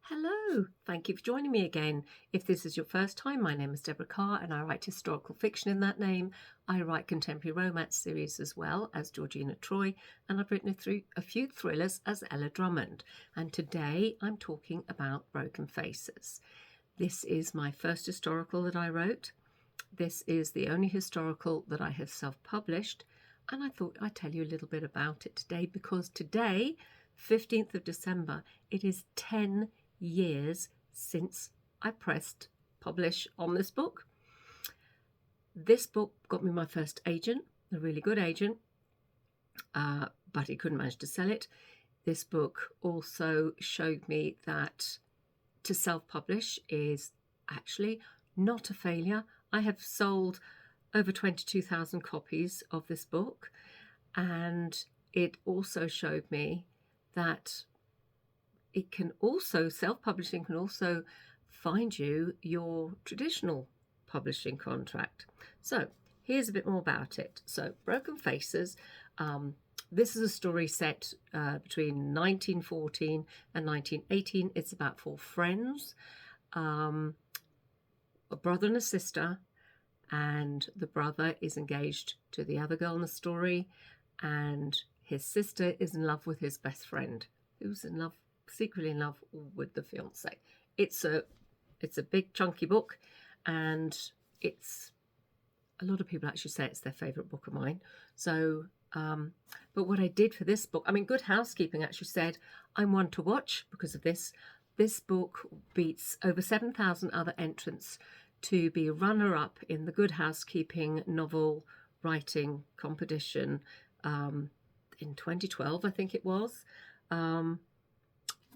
Hello, thank you for joining me again. If this is your first time, my name is Deborah Carr and I write historical fiction in that name. I write contemporary romance series as well as Georgina Troy, and I've written a few thrillers as Ella Drummond. And today I'm talking about Broken Faces. This is my first historical that I wrote. This is the only historical that I have self-published, and I thought I'd tell you a little bit about it today because today, 15th of December, it is 10 years since I pressed publish on this book. This book got me my first agent, a really good agent, but he couldn't manage to sell it. This book also showed me that to self-publish is actually not a failure. I have sold over 22,000 copies of this book, and it also showed me that it can also, self-publishing can also find you your traditional publishing contract. So here's a bit more about it. So Broken Faces, this is a story set between 1914 and 1918. It's about four friends, a brother and a sister, and the brother is engaged to the other girl in the story, and his sister is in love with his best friend, who's secretly in love with the fiance. It's a big chunky book, and it's a lot of people actually say it's their favorite book of mine. So but what I did for this book, I mean, Good Housekeeping actually said I'm one to watch because of this. This book beats over 7,000 other entrants to be runner-up in the Good Housekeeping novel writing competition in 2012, I think it was.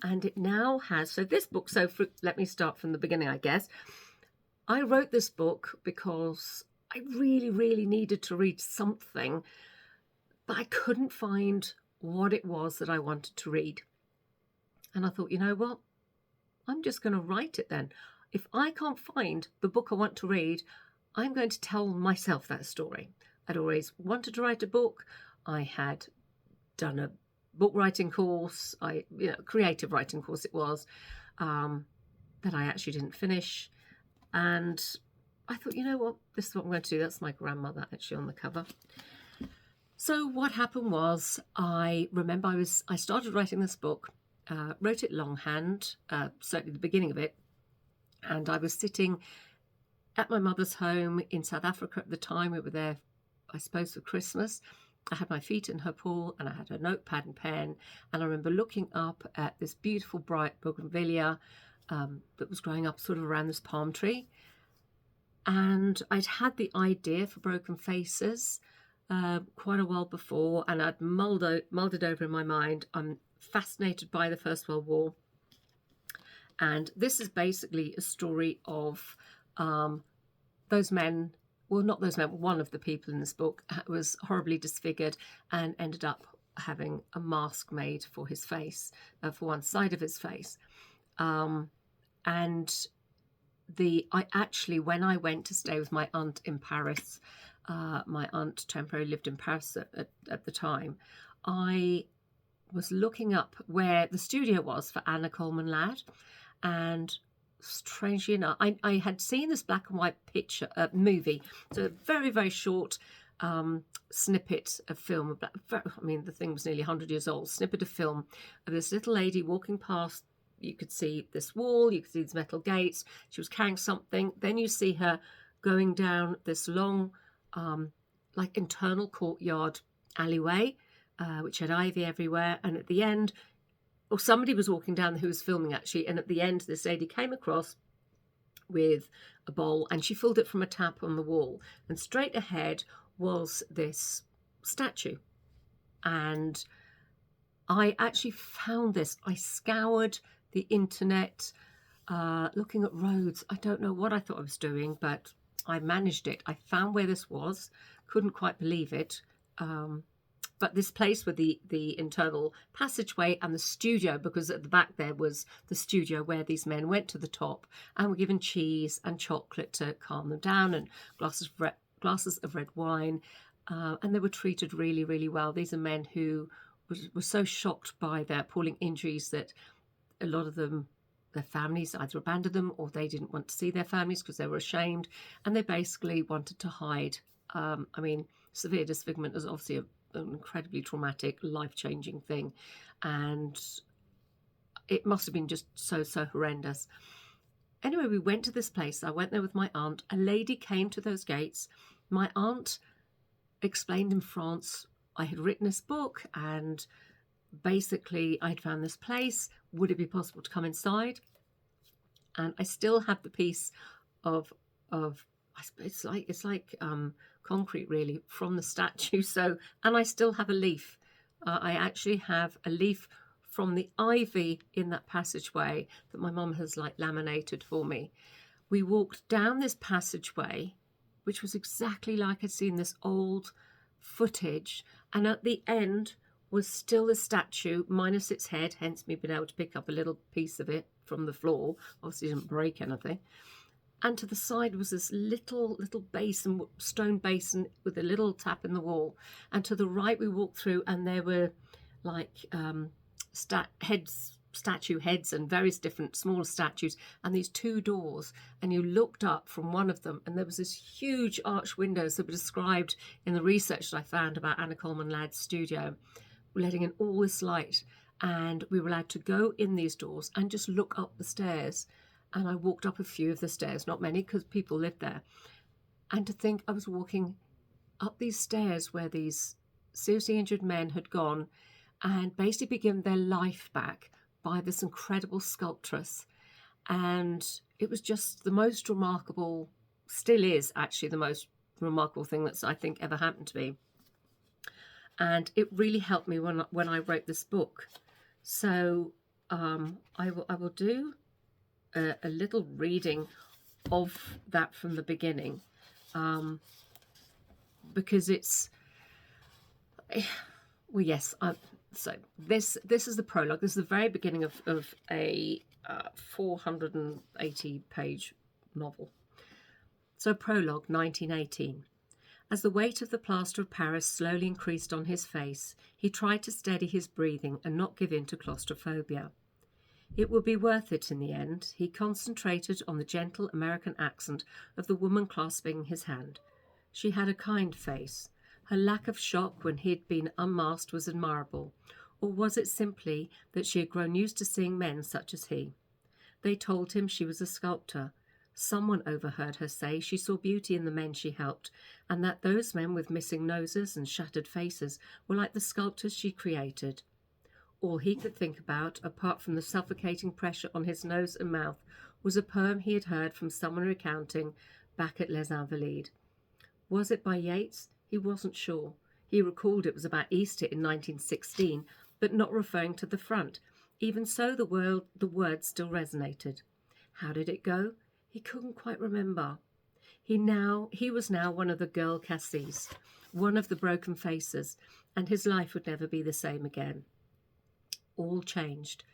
And it now has, so this book, let me start from the beginning, I guess. I wrote this book because I really, really needed to read something, but I couldn't find what it was that I wanted to read. And I thought, you know what? I'm just going to write it then. If I can't find the book I want to read, I'm going to tell myself that story. I'd always wanted to write a book. I had done a book writing course, creative writing course it was, that I actually didn't finish. And I thought, you know what, this is what I'm going to do. That's my grandmother actually on the cover. So what happened was, I remember I started writing this book, wrote it longhand, certainly the beginning of it, and I was sitting at my mother's home in South Africa at the time. We were there, I suppose, for Christmas. I had my feet in her pool and I had a notepad and pen, and I remember looking up at this beautiful bright bougainvillea that was growing up sort of around this palm tree, and I'd had the idea for Broken Faces quite a while before, and I'd mulled it over in my mind. I'm fascinated by the First World War, and this is basically a story of those men. Well, not those men, one of the people in this book was horribly disfigured and ended up having a mask made for his face, for one side of his face. And I actually, when I went to stay with my aunt in Paris, my aunt temporarily lived in Paris at the time, I was looking up where the studio was for Anna Coleman Ladd, and strangely enough, I had seen this black and white movie, so a very, very short snippet of film. I mean, the thing was nearly 100 years old. Snippet of film of this little lady walking past. You could see this wall, you could see these metal gates. She was carrying something. Then you see her going down this long, like internal courtyard alleyway, which had ivy everywhere. And at the end, or somebody was walking down who was filming actually, and at the end this lady came across with a bowl and she filled it from a tap on the wall, and straight ahead was this statue. And I actually found this. I scoured the internet looking at roads. I don't know what I thought I was doing, but I managed it. I found where this was, couldn't quite believe it. But this place with the internal passageway and the studio, because at the back there was the studio where these men went to the top and were given cheese and chocolate to calm them down, and glasses of red wine, and they were treated really, really well. These are men who were so shocked by their appalling injuries that a lot of them their families either abandoned them or they didn't want to see their families because they were ashamed, and they basically wanted to hide. Severe disfigurement is obviously an incredibly traumatic, life-changing thing, and it must have been just so horrendous. Anyway, we went to this place. I went there with my aunt. A lady came to those gates. My aunt explained in France I had written this book, and basically I'd found this place. Would it be possible to come inside? And I still have the piece of it's like concrete really from the statue. So, and I still have a leaf. I actually have a leaf from the ivy in that passageway that my mum has like laminated for me. We walked down this passageway, which was exactly like I'd seen this old footage, and at the end was still the statue minus its head, hence me being able to pick up a little piece of it from the floor. Obviously didn't break anything. And to the side was this little basin, stone basin with a little tap in the wall. And to the right we walked through, and there were like statue heads and various different small statues, and these two doors, and you looked up from one of them and there was this huge arched windows that were described in the research that I found about Anna Coleman Ladd's studio, letting in all this light. And we were allowed to go in these doors and just look up the stairs. And I walked up a few of the stairs, not many because people lived there. And to think I was walking up these stairs where these seriously injured men had gone and basically given their life back by this incredible sculptress. And it was just the most remarkable, still is actually the most remarkable thing that's I think ever happened to me. And it really helped me when I wrote this book. So I will do a little reading of that from the beginning, because it's well, yes. So this is the prologue. This is the very beginning of a 480-page novel. So prologue, 1918. As the weight of the plaster of Paris slowly increased on his face, he tried to steady his breathing and not give in to claustrophobia. It would be worth it in the end. He concentrated on the gentle American accent of the woman clasping his hand. She had a kind face. Her lack of shock when he had been unmasked was admirable. Or was it simply that she had grown used to seeing men such as he? They told him she was a sculptor. Someone overheard her say she saw beauty in the men she helped, and that those men with missing noses and shattered faces were like the sculptors she created. All he could think about, apart from the suffocating pressure on his nose and mouth, was a poem he had heard from someone recounting back at Les Invalides. Was it by Yeats? He wasn't sure. He recalled it was about Easter in 1916, but not referring to the front. Even so, the words still resonated. How did it go? He couldn't quite remember. He was now one of the girl Cassis, one of the broken faces, and his life would never be the same again. All changed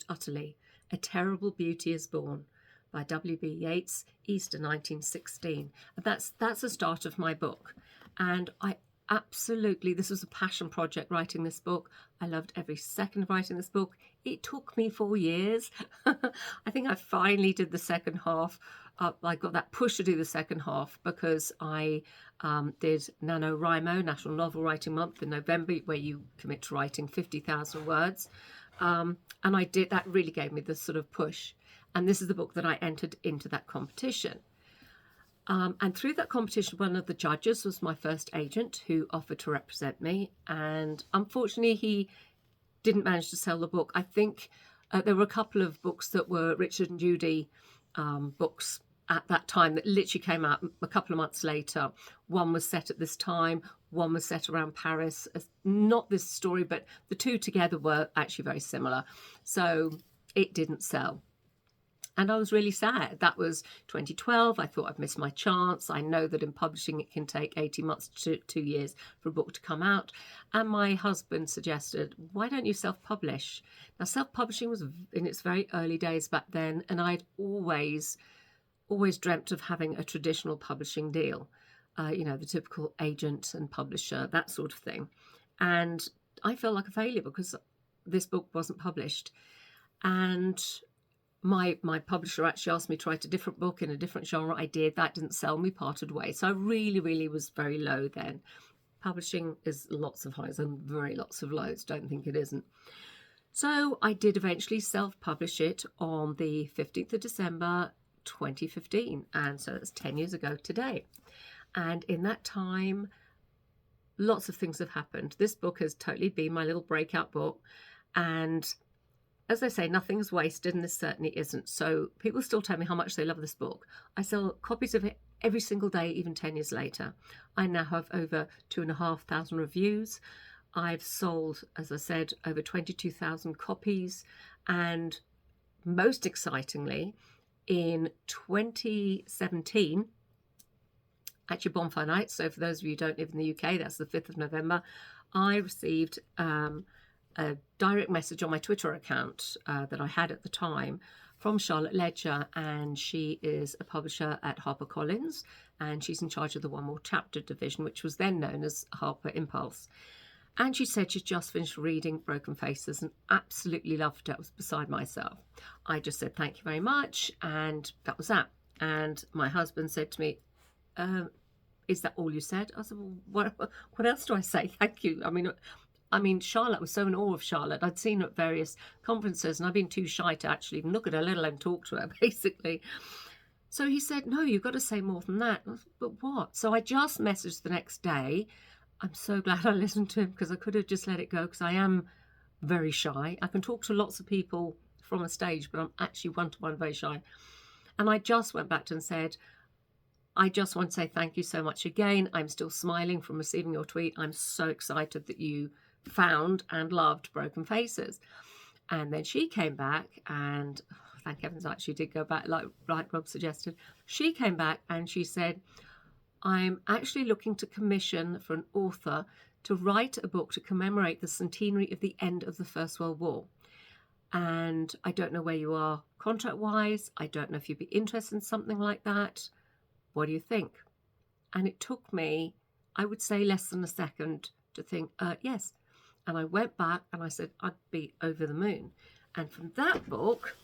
utterly. A Terrible Beauty is Born, by W.B. Yeats, Easter 1916. And that's the start of my book. And this was a passion project, writing this book. I loved every second of writing this book. It took me 4 years. I think I finally did the second half. I got that push to do the second half because I did NaNoWriMo, National Novel Writing Month, in November, where you commit to writing 50,000 words. And I did. That really gave me this sort of push. And this is the book that I entered into that competition. And through that competition, one of the judges was my first agent who offered to represent me. And unfortunately, he didn't manage to sell the book. I think there were a couple of books that were Richard and Judy books at that time that literally came out a couple of months later. One was set at this time, one was set around Paris. Not this story, but the two together were actually very similar. So it didn't sell. And I was really sad. That was 2012. I thought I'd missed my chance. I know that in publishing it can take 18 months to 2 years for a book to come out. And my husband suggested, why don't you self-publish? Now, self-publishing was in its very early days back then, and I'd always dreamt of having a traditional publishing deal, the typical agent and publisher, that sort of thing. And I felt like a failure because this book wasn't published. And my publisher actually asked me to write a different book in a different genre. I did. That didn't sell. Me, parted ways. So I really was very low then. Publishing is lots of highs and very lots of lows. Don't think it isn't. So I did eventually self-publish it on the 15th of December 2015, and so that's 10 years ago today. And in that time, lots of things have happened. This book has totally been my little breakout book, and as I say, nothing's wasted, and this certainly isn't. So people still tell me how much they love this book. I sell copies of it every single day, even 10 years later. I now have over 2,500 reviews. I've sold, as I said, over 22,000 copies. And most excitingly, in 2017, actually Bonfire Night, so for those of you who don't live in the UK, that's the 5th of November, I received a direct message on my Twitter account that I had at the time from Charlotte Ledger, and she is a publisher at HarperCollins, and she's in charge of the One More Chapter division, which was then known as Harper Impulse. And she said she'd just finished reading Broken Faces and absolutely loved it. I was beside myself. I just said thank you very much, and that was that. And my husband said to me, is that all you said? I said, well, what else do I say? Thank you. I mean, Charlotte, was so in awe of Charlotte. I'd seen her at various conferences, and I've been too shy to actually even look at her, let alone talk to her, basically. So he said, no, you've got to say more than that. I said, but what? So I just messaged the next day. I'm so glad I listened to him, because I could have just let it go, because I am very shy. I can talk to lots of people from a stage, but I'm actually one-to-one very shy. And I just went back to him and said, I just want to say thank you so much again. I'm still smiling from receiving your tweet. I'm so excited that you found and loved Broken Faces. And then she came back, and thank heavens I actually did go back like Rob suggested. She came back and she said, I'm actually looking to commission for an author to write a book to commemorate the centenary of the end of the First World War. And I don't know where you are contract-wise. I don't know if you'd be interested in something like that. What do you think? And it took me, I would say, less than a second to think, yes. And I went back and I said, I'd be over the moon. And from that book,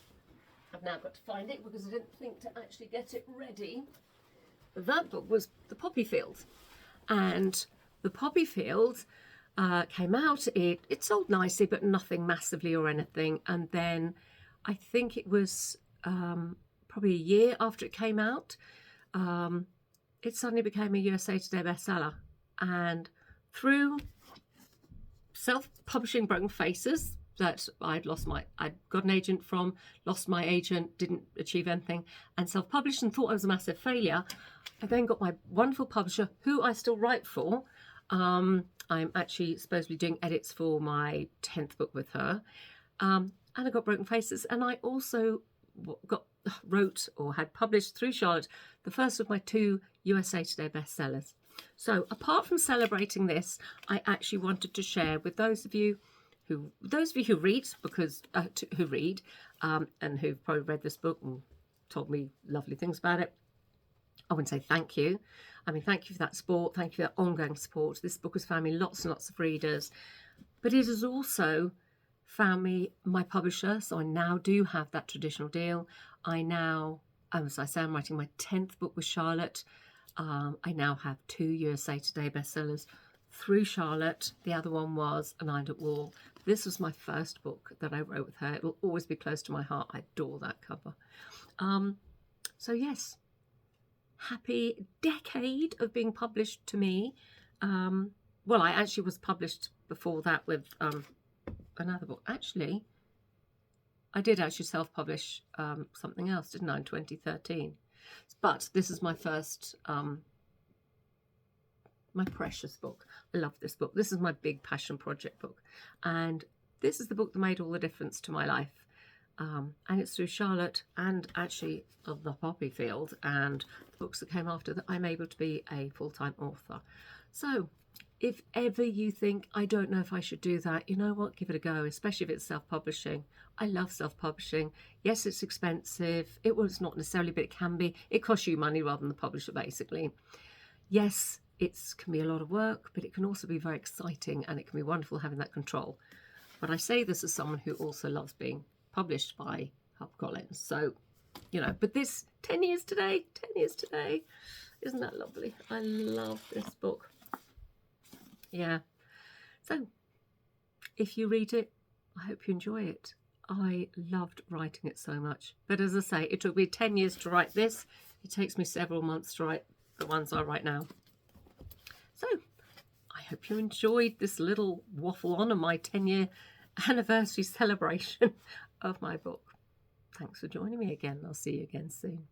I've now got to find it because I didn't think to actually get it ready. That book was The Poppy Field. And The Poppy Field came out. It sold nicely, but nothing massively or anything. And then I think it was probably a year after it came out, it suddenly became a USA Today bestseller. And through self-publishing Broken Faces, that I'd got an agent from, lost my agent, didn't achieve anything, and self-published and thought I was a massive failure. I then got my wonderful publisher, who I still write for. I'm actually supposedly doing edits for my 10th book with her. And I got Broken Faces, and I also wrote or had published through Charlotte the first of my 2 USA Today bestsellers. So apart from celebrating this, I actually wanted to share with those of you who read, because who read and who've probably read this book and told me lovely things about it. I want to say thank you. I mean, thank you for that support. Thank you for that ongoing support. This book has found me lots and lots of readers, but it has also found me my publisher. So I now do have that traditional deal. I now, as I say, I'm writing my 10th book with Charlotte. I now have 2 USA Today bestsellers through Charlotte. The other one was An Eye at War. This was my first book that I wrote with her. It will always be close to my heart. I adore that cover. So yes, happy decade of being published to me. Well, I actually was published before that with another book. Actually, I did actually self-publish something else, didn't I, in 2013. But this is my first, my precious book. I love this book. This is my big passion project book. And this is the book that made all the difference to my life. And it's through Charlotte and actually of The Poppy Field and the books that came after that I'm able to be a full-time author. So if ever you think, I don't know if I should do that, you know what, give it a go, especially if it's self-publishing. I love self-publishing. Yes, it's expensive. It was not necessarily, but it can be. It costs you money rather than the publisher, basically. Yes, it can be a lot of work, but it can also be very exciting, and it can be wonderful having that control. But I say this as someone who also loves being published by HarperCollins. So, but this 10 years today, 10 years today. Isn't that lovely? I love this book. Yeah. So, if you read it, I hope you enjoy it. I loved writing it so much. But as I say, it took me 10 years to write this. It takes me several months to write the ones I write now. So, I hope you enjoyed this little waffle on my 10-year anniversary celebration of my book. Thanks for joining me again. I'll see you again soon.